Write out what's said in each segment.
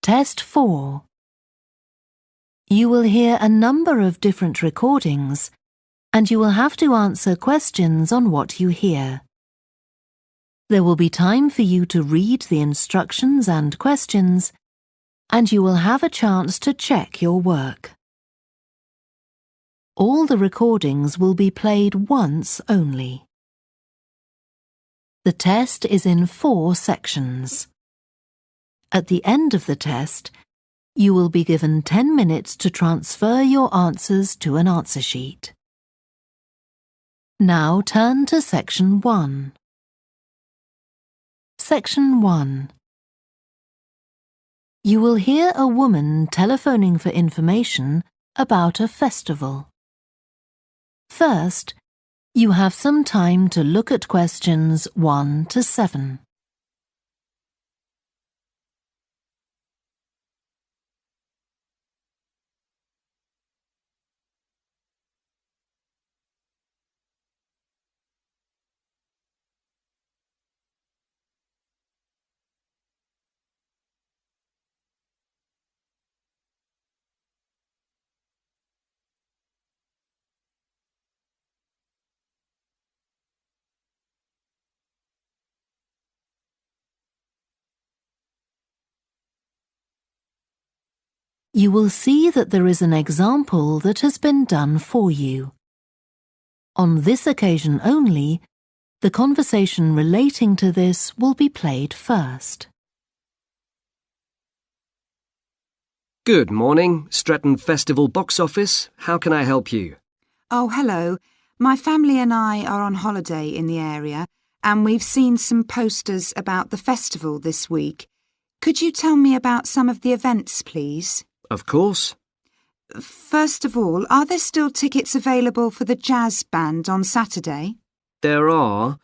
Test 4. You will hear a number of different recordings, and you will have to answer questions on what you hear. There will be time for you to read the instructions and questions, and you will have a chance to check your work. All the recordings will be played once only. The test is in 4 sections. At the end of the test, you will be given 10 minutes to transfer your answers to an answer sheet. Now turn to Section 1. Section 1. You will hear a woman telephoning for information about a festival. First, you have some time to look at questions 1 to 7. You will see that there is an example that has been done for you. On this occasion only, the conversation relating to this will be played first. Good morning, Stretton Festival box office. How can I help you? Oh, hello. My family and I are on holiday in the area, and we've seen some posters about the festival this week. Could you tell me about some of the events, please? Of course. First of all, are there still tickets available for the jazz band on Saturday? There are,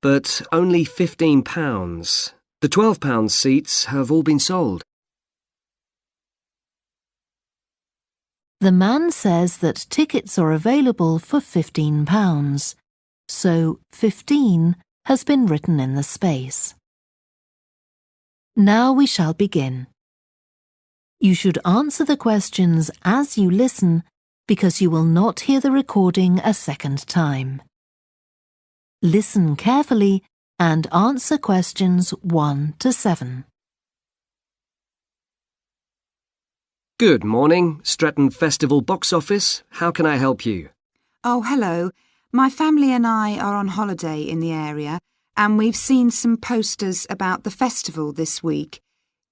but only £15. The £12 seats have all been sold. The man says that tickets are available for £15, so 15 has been written in the space. Now we shall begin. You should answer the questions as you listen because you will not hear the recording a second time. Listen carefully and answer questions 1 to 7. Good morning, Stretton Festival box office. How can I help you? Oh, hello. My family and I are on holiday in the area, and we've seen some posters about the festival this week.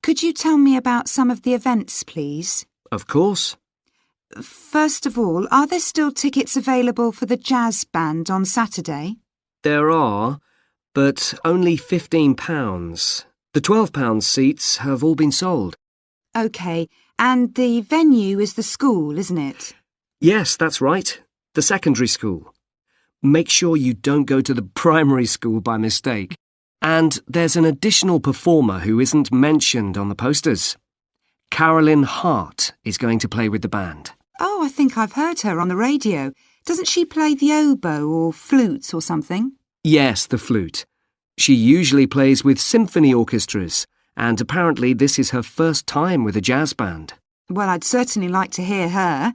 Could you tell me about some of the events, please? Of course. First of all, are there still tickets available for the jazz band on Saturday? There are, but only £15. The £12 seats have all been sold. OK, and the venue is the school, isn't it? Yes, that's right. The secondary school. Make sure you don't go to the primary school by mistake. And there's an additional performer who isn't mentioned on the posters. Carolyn Hart is going to play with the band. Oh, I think I've heard her on the radio. Doesn't she play the oboe or flutes or something? Yes, the flute. She usually plays with symphony orchestras, and apparently this is her first time with a jazz band. Well, I'd certainly like to hear her.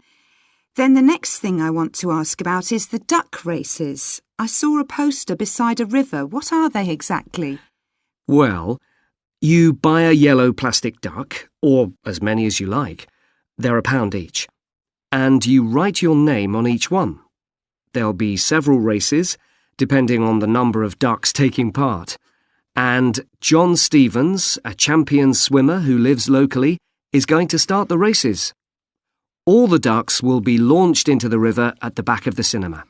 Then the next thing I want to ask about is the duck races. I saw a poster beside a river. What are they exactly? Well, you buy a yellow plastic duck, or as many as you like. They're £1 each. And you write your name on each one. There'll be several races, depending on the number of ducks taking part. And John Stevens, a champion swimmer who lives locally, is going to start the races. All the ducks will be launched into the river at the back of the cinema.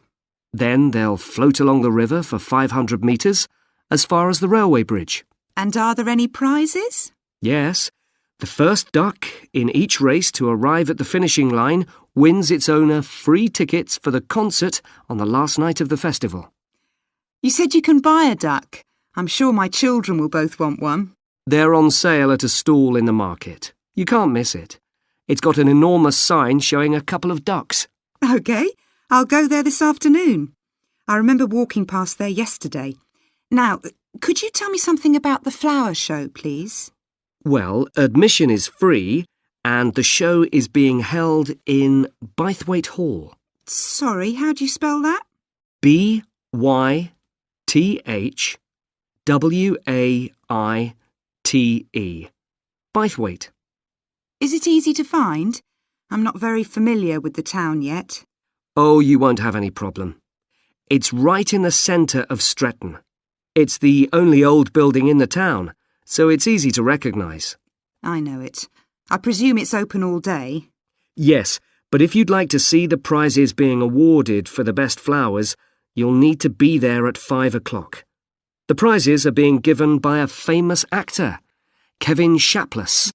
Then they'll float along the river for 500 metres, as far as the railway bridge. And are there any prizes? Yes. The first duck in each race to arrive at the finishing line wins its owner free tickets for the concert on the last night of the festival. You said you can buy a duck. I'm sure my children will both want one. They're on sale at a stall in the market. You can't miss it. It's got an enormous sign showing a couple of ducks. OK, I'll go there this afternoon. I remember walking past there yesterday. Now, could you tell me something about the flower show, please? Well, admission is free and the show is being held in Bythwaite Hall. Sorry, how do you spell that? Bythwaite. Bythwaite. Is it easy to find? I'm not very familiar with the town yet. Oh, you won't have any problem. It's right in the centre of Stretton. It's the only old building in the town, so it's easy to recognise. I know it. I presume it's open all day. Yes, but if you'd like to see the prizes being awarded for the best flowers, you'll need to be there at 5 o'clock. The prizes are being given by a famous actor, Kevin Shapless.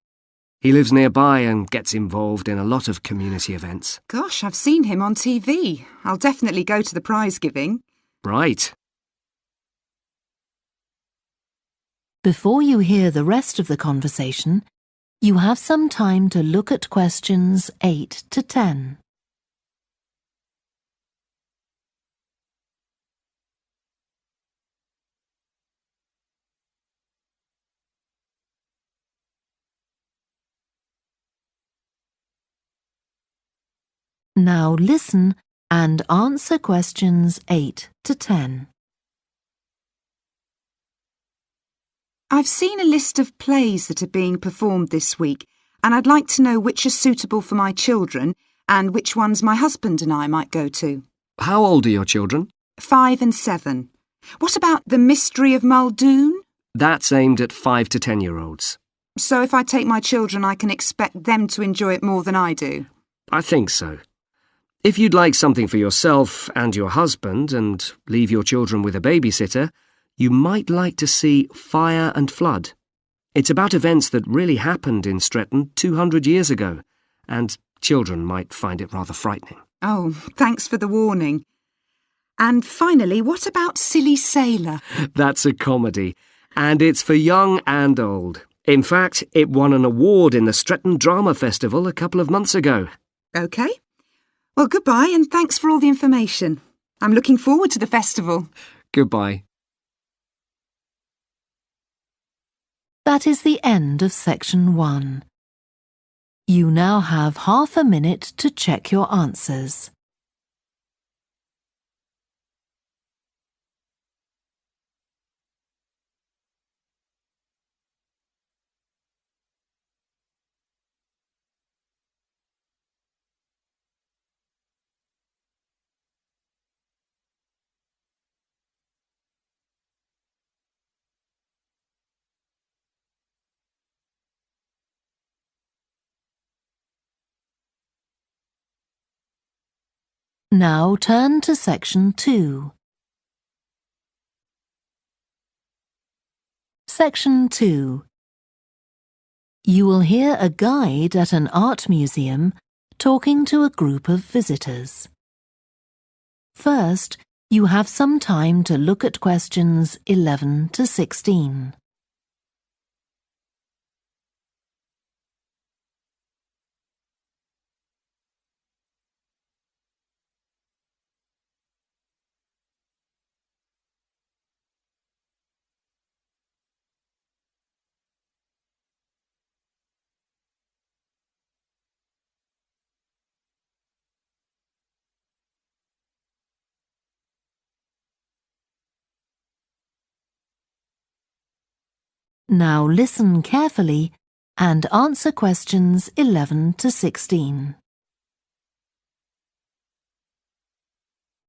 He lives nearby and gets involved in a lot of community events. Gosh, I've seen him on TV. I'll definitely go to the prize giving. Right. Before you hear the rest of the conversation, you have some time to look at questions 8 to 10. Now listen and answer questions 8 to 10. I've seen a list of plays that are being performed this week, and I'd like to know which are suitable for my children and which ones my husband and I might go to. How old are your children? 5 and 7. What about The Mystery of Muldoon? That's aimed at 5 to 10-year-olds. So if I take my children, I can expect them to enjoy it more than I do? I think so. If you'd like something for yourself and your husband and leave your children with a babysitter, you might like to see Fire and Flood. It's about events that really happened in Stretton 200 years ago, and children might find it rather frightening. Oh, thanks for the warning. And finally, what about Silly Sailor? That's a comedy, and it's for young and old. In fact, it won an award in the Stretton Drama Festival a couple of months ago. OK. Well, goodbye and thanks for all the information. I'm looking forward to the festival. Goodbye. That is the end of section 1. You now have half a minute to check your answers. Now turn to section 2. Section 2. You will hear a guide at an art museum talking to a group of visitors. First, you have some time to look at questions 11 to 16. Now listen carefully and answer questions 11 to 16.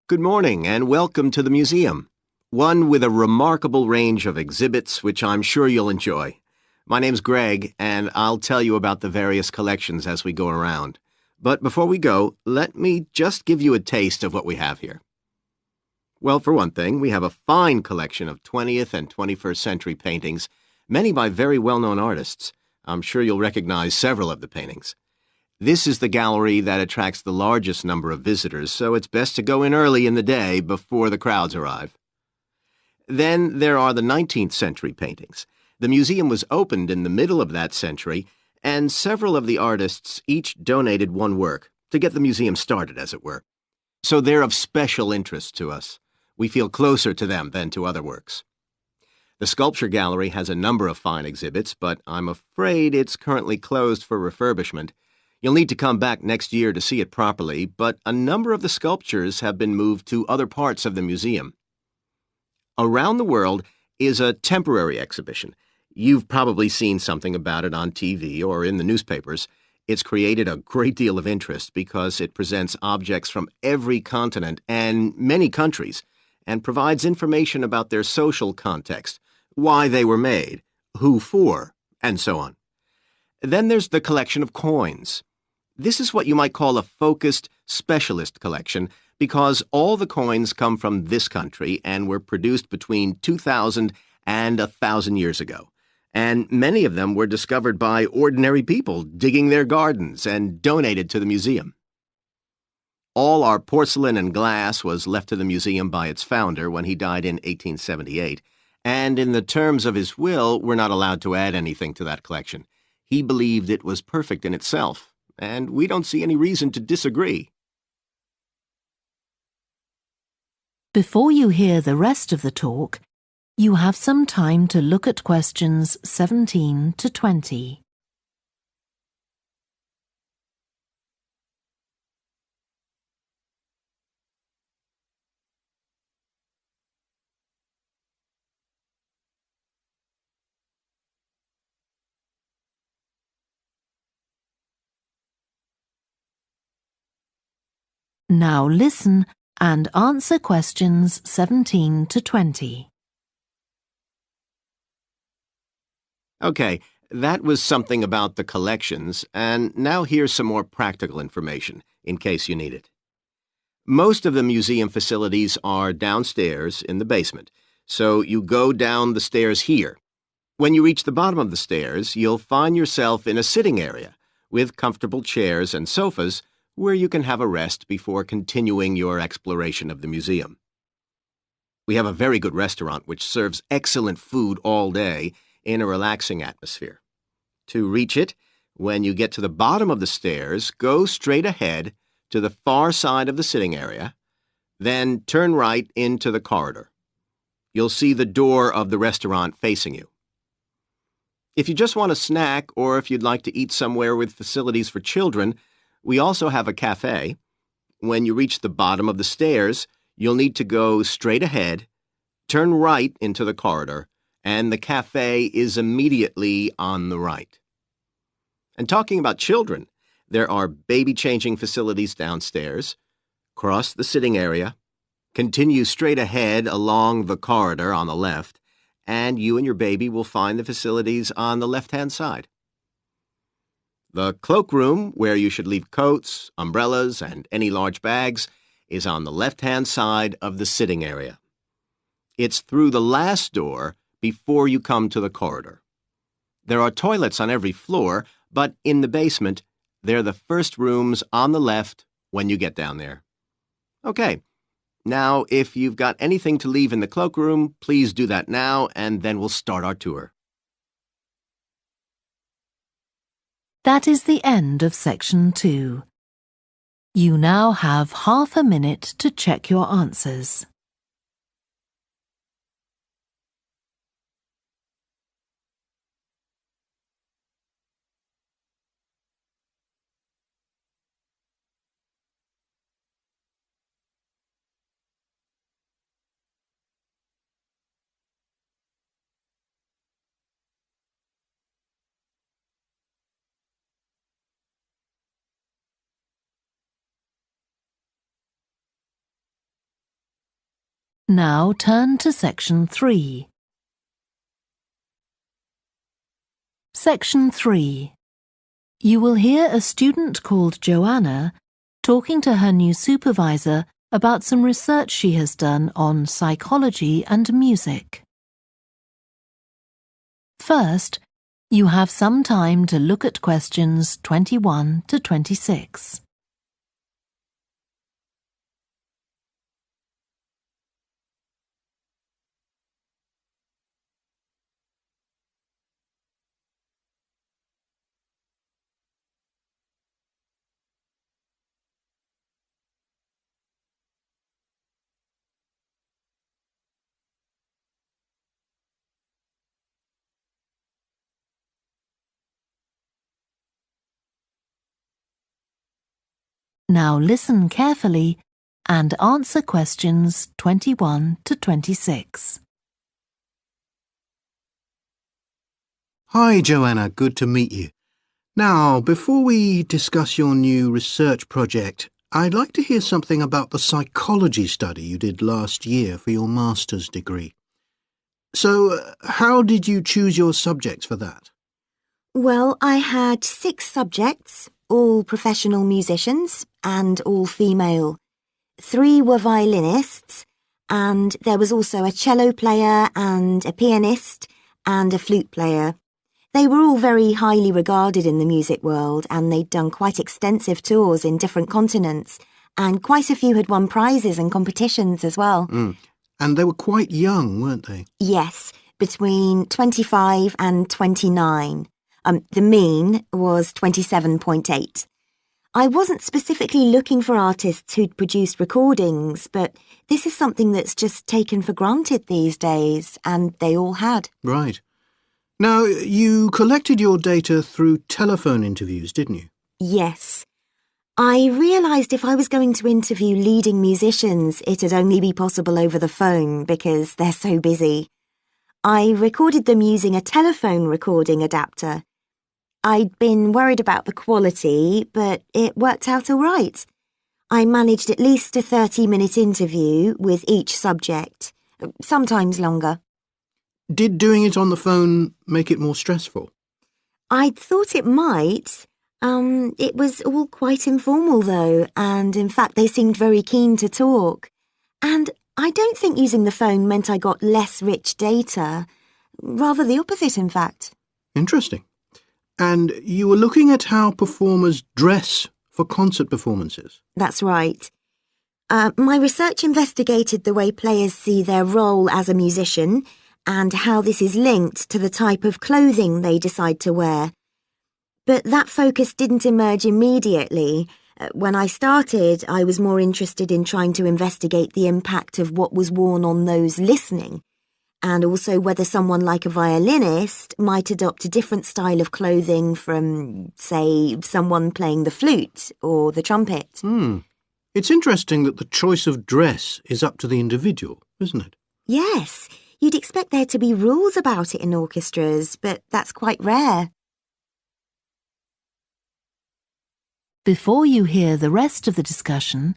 Good morning and welcome to the museum, one with a remarkable range of exhibits which I'm sure you'll enjoy. My name's Greg and I'll tell you about the various collections as we go around. But before we go, let me just give you a taste of what we have here. Well, for one thing, we have a fine collection of 20th and 21st century paintings, many by very well-known artists. I'm sure you'll recognize several of the paintings. This is the gallery that attracts the largest number of visitors, so it's best to go in early in the day before the crowds arrive. Then there are the 19th century paintings. The museum was opened in the middle of that century, and several of the artists each donated one work to get the museum started, as it were. So they're of special interest to us. We feel closer to them than to other works. The sculpture gallery has a number of fine exhibits, but I'm afraid it's currently closed for refurbishment. You'll need to come back next year to see it properly, but a number of the sculptures have been moved to other parts of the museum. Around the World is a temporary exhibition. You've probably seen something about it on TV or in the newspapers. It's created a great deal of interest because it presents objects from every continent and many countries and provides information about their social context, why they were made, who for, and so on. Then there's the collection of coins. This is what you might call a focused specialist collection because all the coins come from this country and were produced between 2,000 and 1,000 years ago. And many of them were discovered by ordinary people digging their gardens and donated to the museum. All our porcelain and glass was left to the museum by its founder when he died in 1878, and in the terms of his will, we're not allowed to add anything to that collection. He believed it was perfect in itself, and we don't see any reason to disagree. Before you hear the rest of the talk, you have some time to look at questions 17 to 20. Now listen and answer questions 17 to 20. Okay, that was something about the collections, and now here's some more practical information, in case you need it. Most of the museum facilities are downstairs in the basement, so you go down the stairs here. When you reach the bottom of the stairs, you'll find yourself in a sitting area with comfortable chairs and sofas where you can have a rest before continuing your exploration of the museum. We have a very good restaurant which serves excellent food all day in a relaxing atmosphere. To reach it, when you get to the bottom of the stairs, go straight ahead to the far side of the sitting area, then turn right into the corridor. You'll see the door of the restaurant facing you. If you just want a snack or if you'd like to eat somewhere with facilities for children, we also have a cafe. When you reach the bottom of the stairs, you'll need to go straight ahead, turn right into the corridor, and the cafe is immediately on the right. And talking about children, there are baby-changing facilities downstairs. Cross the sitting area, continue straight ahead along the corridor on the left, and you and your baby will find the facilities on the left-hand side. The cloakroom, where you should leave coats, umbrellas, and any large bags, is on the left-hand side of the sitting area. It's through the last door before you come to the corridor. There are toilets on every floor, but in the basement, they're the first rooms on the left when you get down there. Okay, now if you've got anything to leave in the cloakroom, please do that now, and then we'll start our tour. That is the end of section 2. You now have half a minute to check your answers. Now turn to section 3. Section 3. You will hear a student called Joanna talking to her new supervisor about some research she has done on psychology and music. First, you have some time to look at questions 21 to 26. Now listen carefully and answer questions 21 to 26. Hi, Joanna. Good to meet you. Now, before we discuss your new research project, I'd like to hear something about the psychology study you did last year for your master's degree. So, how did you choose your subjects for that? Well, I had 6 subjects, all professional musicians and all female. 3 were violinists, and there was also a cello player and a pianist and a flute player. They were all very highly regarded in the music world, and they'd done quite extensive tours in different continents, and quite a few had won prizes and competitions as well. And they were quite young, weren't they? Yes, between 25 and 29. The mean was 27.8. I wasn't specifically looking for artists who'd produced recordings, but this is something that's just taken for granted these days, and they all had. Right. Now, you collected your data through telephone interviews, didn't you? Yes. I realised if I was going to interview leading musicians, it'd only be possible over the phone because they're so busy. I recorded them using a telephone recording adapter. I'd been worried about the quality, but it worked out all right. I managed at least a 30-minute interview with each subject, sometimes longer. Did doing it on the phone make it more stressful? I'd thought it might. It was all quite informal, though, and in fact they seemed very keen to talk. And I don't think using the phone meant I got less rich data. Rather the opposite, in fact. Interesting. And you were looking at how performers dress for concert performances? That's right. My research investigated the way players see their role as a musician and how this is linked to the type of clothing they decide to wear. But that focus didn't emerge immediately. When I started, I was more interested in trying to investigate the impact of what was worn on those listening, and also whether someone like a violinist might adopt a different style of clothing from, say, someone playing the flute or the trumpet. It's interesting that the choice of dress is up to the individual, isn't it? Yes, you'd expect there to be rules about it in orchestras, but that's quite rare. Before you hear the rest of the discussion,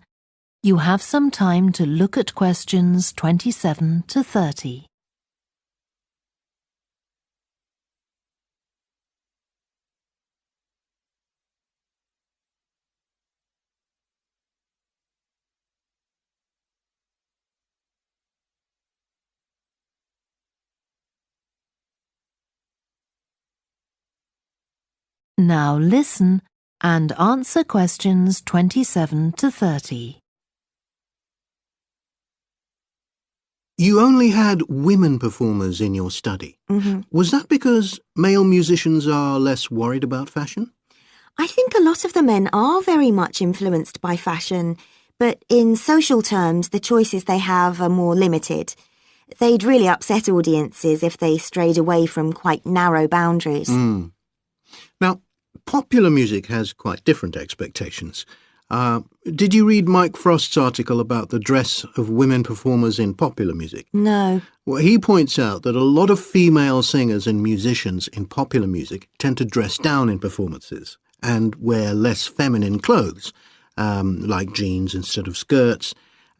you have some time to look at questions 27 to 30. Now listen and answer questions 27 to 30. You only had women performers in your study. Was that because male musicians are less worried about fashion? I think a lot of the men are very much influenced by fashion, but in social terms, the choices they have are more limited. They'd really upset audiences if they strayed away from quite narrow boundaries. Now, popular music has quite different expectations. Did you read Mike Frost's article about the dress of women performers in popular music? No. Well, he points out that a lot of female singers and musicians in popular music tend to dress down in performances and wear less feminine clothes, like jeans instead of skirts.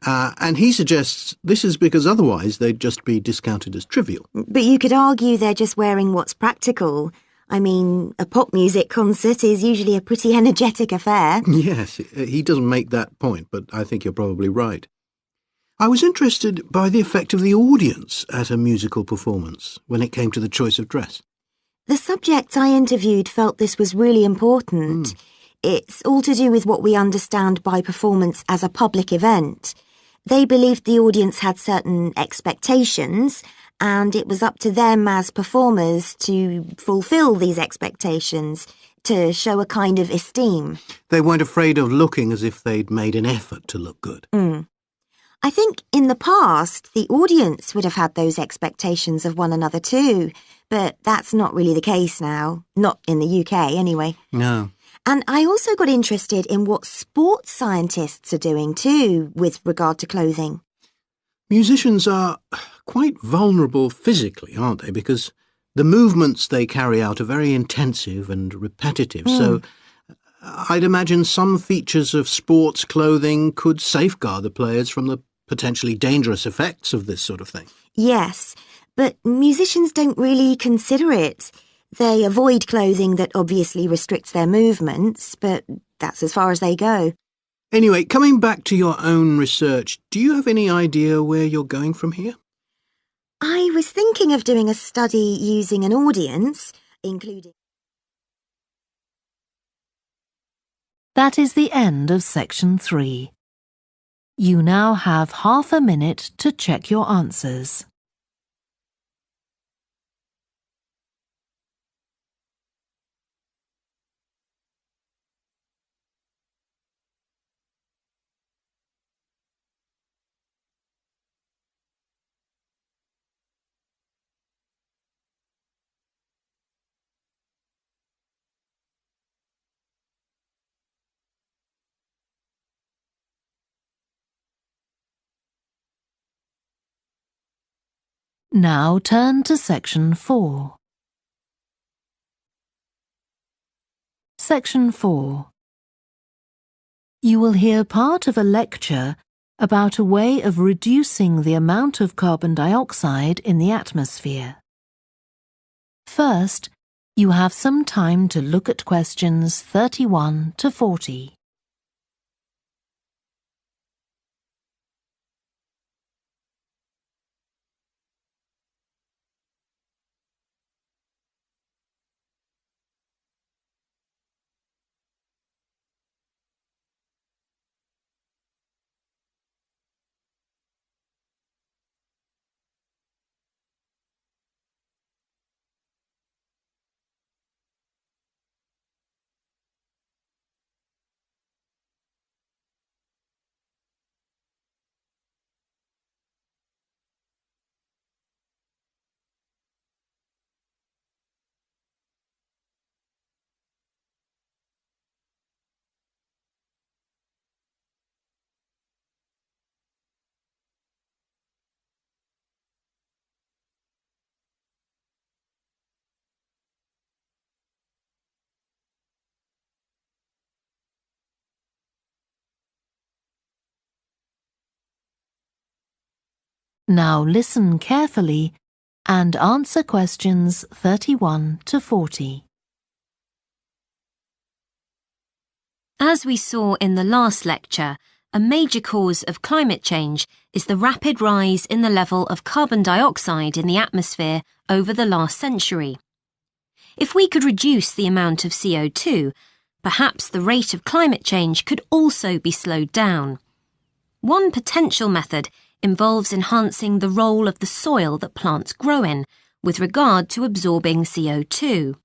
And he suggests this is because otherwise they'd just be discounted as trivial. But you could argue they're just wearing what's practical. I mean, a pop music concert is usually a pretty energetic affair. Yes, he doesn't make that point, but I think you're probably right. I was interested by the effect of the audience at a musical performance when it came to the choice of dress. The subjects I interviewed felt this was really important. It's all to do with what we understand by performance as a public event. They believed the audience had certain expectations, and it was up to them as performers to fulfill these expectations, to show a kind of esteem. They weren't afraid of looking as if they'd made an effort to look good. I think in the past, the audience would have had those expectations of one another too, but that's not really the case now. Not in the UK, anyway. No. And I also got interested in what sports scientists are doing too with regard to clothing. Musicians are quite vulnerable physically, aren't they? Because the movements they carry out are very intensive and repetitive, so I'd imagine some features of sports clothing could safeguard the players from the potentially dangerous effects of this sort of thing. Yes, but musicians don't really consider it. They avoid clothing that obviously restricts their movements, but that's as far as they go. Anyway, coming back to your own research, do you have any idea where you're going from here? I was thinking of doing a study using an audience, including... That is the end of section 3. You now have half a minute to check your answers. Now turn to section 4. Section 4. You will hear part of a lecture about a way of reducing the amount of carbon dioxide in the atmosphere. First, you have some time to look at questions 31 to 40. Now listen carefully and answer questions 31 to 40. As we saw in the last lecture, a major cause of climate change is the rapid rise in the level of carbon dioxide in the atmosphere over the last century. If we could reduce the amount of CO2, perhaps the rate of climate change could also be slowed down. One potential method involves enhancing the role of the soil that plants grow in with regard to absorbing CO2.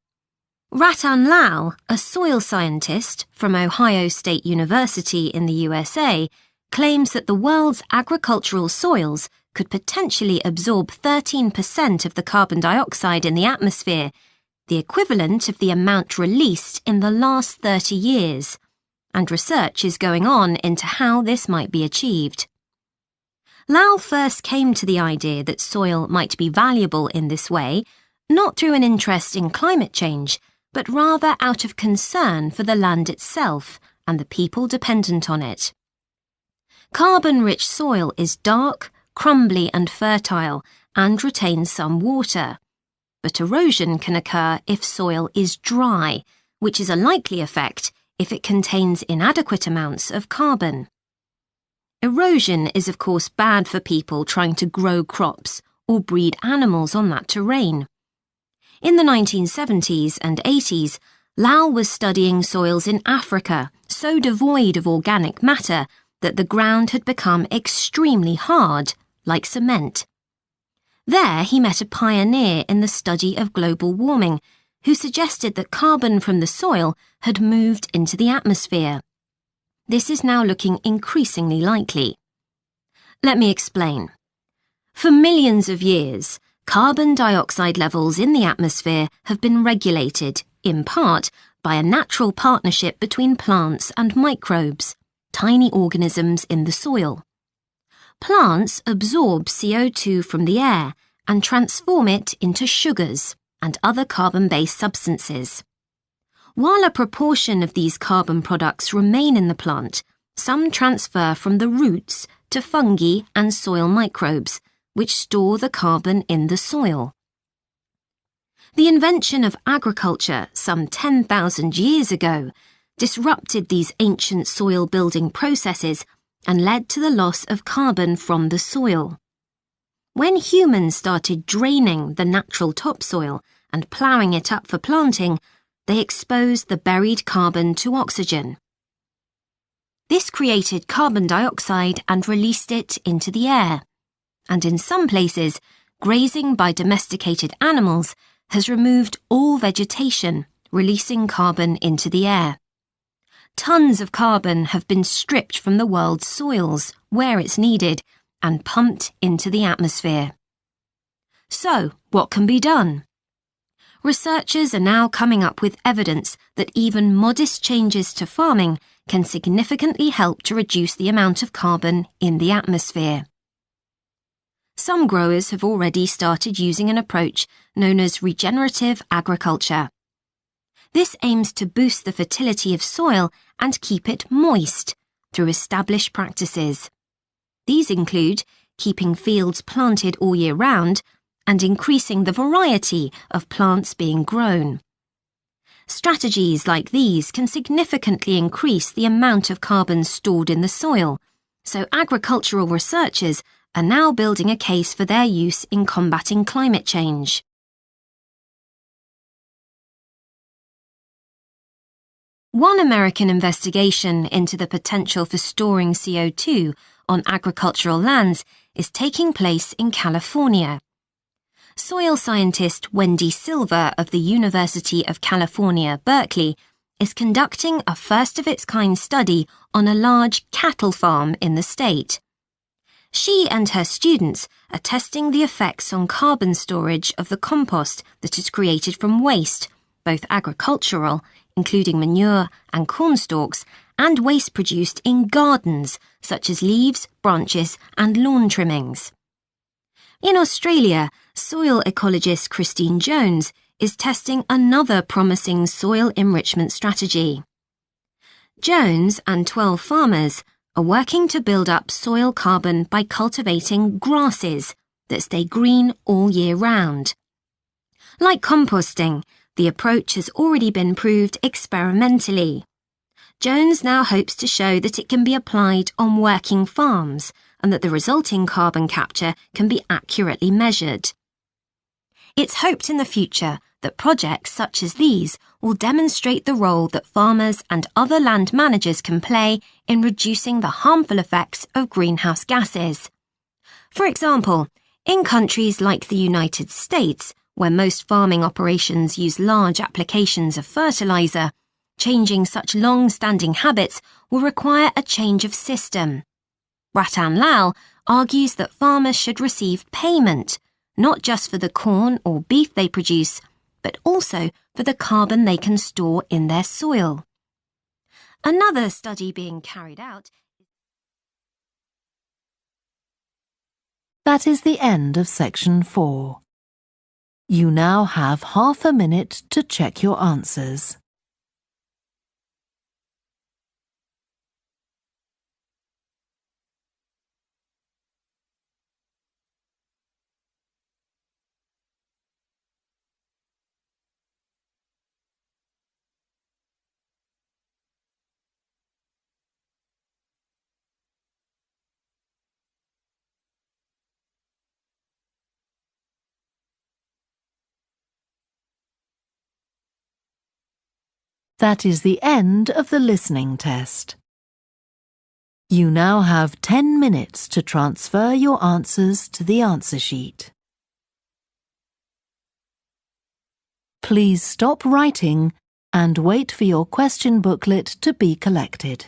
Ratan Lal, a soil scientist from Ohio State University in the USA, claims that the world's agricultural soils could potentially absorb 13% of the carbon dioxide in the atmosphere, the equivalent of the amount released in the last 30 years, and research is going on into how this might be achieved. Lal first came to the idea that soil might be valuable in this way, not through an interest in climate change, but rather out of concern for the land itself and the people dependent on it. Carbon-rich soil is dark, crumbly and fertile and retains some water. But erosion can occur if soil is dry, which is a likely effect if it contains inadequate amounts of carbon. Erosion is of course bad for people trying to grow crops or breed animals on that terrain. In the 1970s and 80s, Lal was studying soils in Africa so devoid of organic matter that the ground had become extremely hard, like cement. There he met a pioneer in the study of global warming who suggested that carbon from the soil had moved into the atmosphere. This is now looking increasingly likely. Let me explain. For millions of years, carbon dioxide levels in the atmosphere have been regulated, in part, by a natural partnership between plants and microbes, tiny organisms in the soil. Plants absorb CO2 from the air and transform it into sugars and other carbon-based substances. While a proportion of these carbon products remain in the plant, some transfer from the roots to fungi and soil microbes, which store the carbon in the soil. The invention of agriculture some 10,000 years ago disrupted these ancient soil-building processes and led to the loss of carbon from the soil. When humans started draining the natural topsoil and ploughing it up for planting, they exposed the buried carbon to oxygen. This created carbon dioxide and released it into the air. And in some places, grazing by domesticated animals has removed all vegetation, releasing carbon into the air. Tons of carbon have been stripped from the world's soils, where it's needed, and pumped into the atmosphere. So, what can be done? Researchers are now coming up with evidence that even modest changes to farming can significantly help to reduce the amount of carbon in the atmosphere. Some growers have already started using an approach known as regenerative agriculture. This aims to boost the fertility of soil and keep it moist through established practices. These include keeping fields planted all year round and increasing the variety of plants being grown. Strategies like these can significantly increase the amount of carbon stored in the soil, so agricultural researchers are now building a case for their use in combating climate change. One American investigation into the potential for storing CO2 on agricultural lands is taking place in California. Soil scientist Wendy Silver of the University of California, Berkeley, is conducting a first-of-its-kind study on a large cattle farm in the state. She and her students are testing the effects on carbon storage of the compost that is created from waste, both agricultural, including manure and corn stalks, and waste produced in gardens, such as leaves, branches, and lawn trimmings. In Australia, soil ecologist Christine Jones is testing another promising soil enrichment strategy. Jones and 12 farmers are working to build up soil carbon by cultivating grasses that stay green all year round. Like composting, the approach has already been proved experimentally. Jones now hopes to show that it can be applied on working farms and that the resulting carbon capture can be accurately measured. It's hoped in the future that projects such as these will demonstrate the role that farmers and other land managers can play in reducing the harmful effects of greenhouse gases. For example, in countries like the United States, where most farming operations use large applications of fertilizer, changing such long-standing habits will require a change of system. Ratan Lal argues that farmers should receive payment, not just for the corn or beef they produce, but also for the carbon they can store in their soil. Another study being carried out. That is the end of section 4. You now have half a minute to check your answers. That is the end of the listening test. You now have 10 minutes to transfer your answers to the answer sheet. Please stop writing and wait for your question booklet to be collected.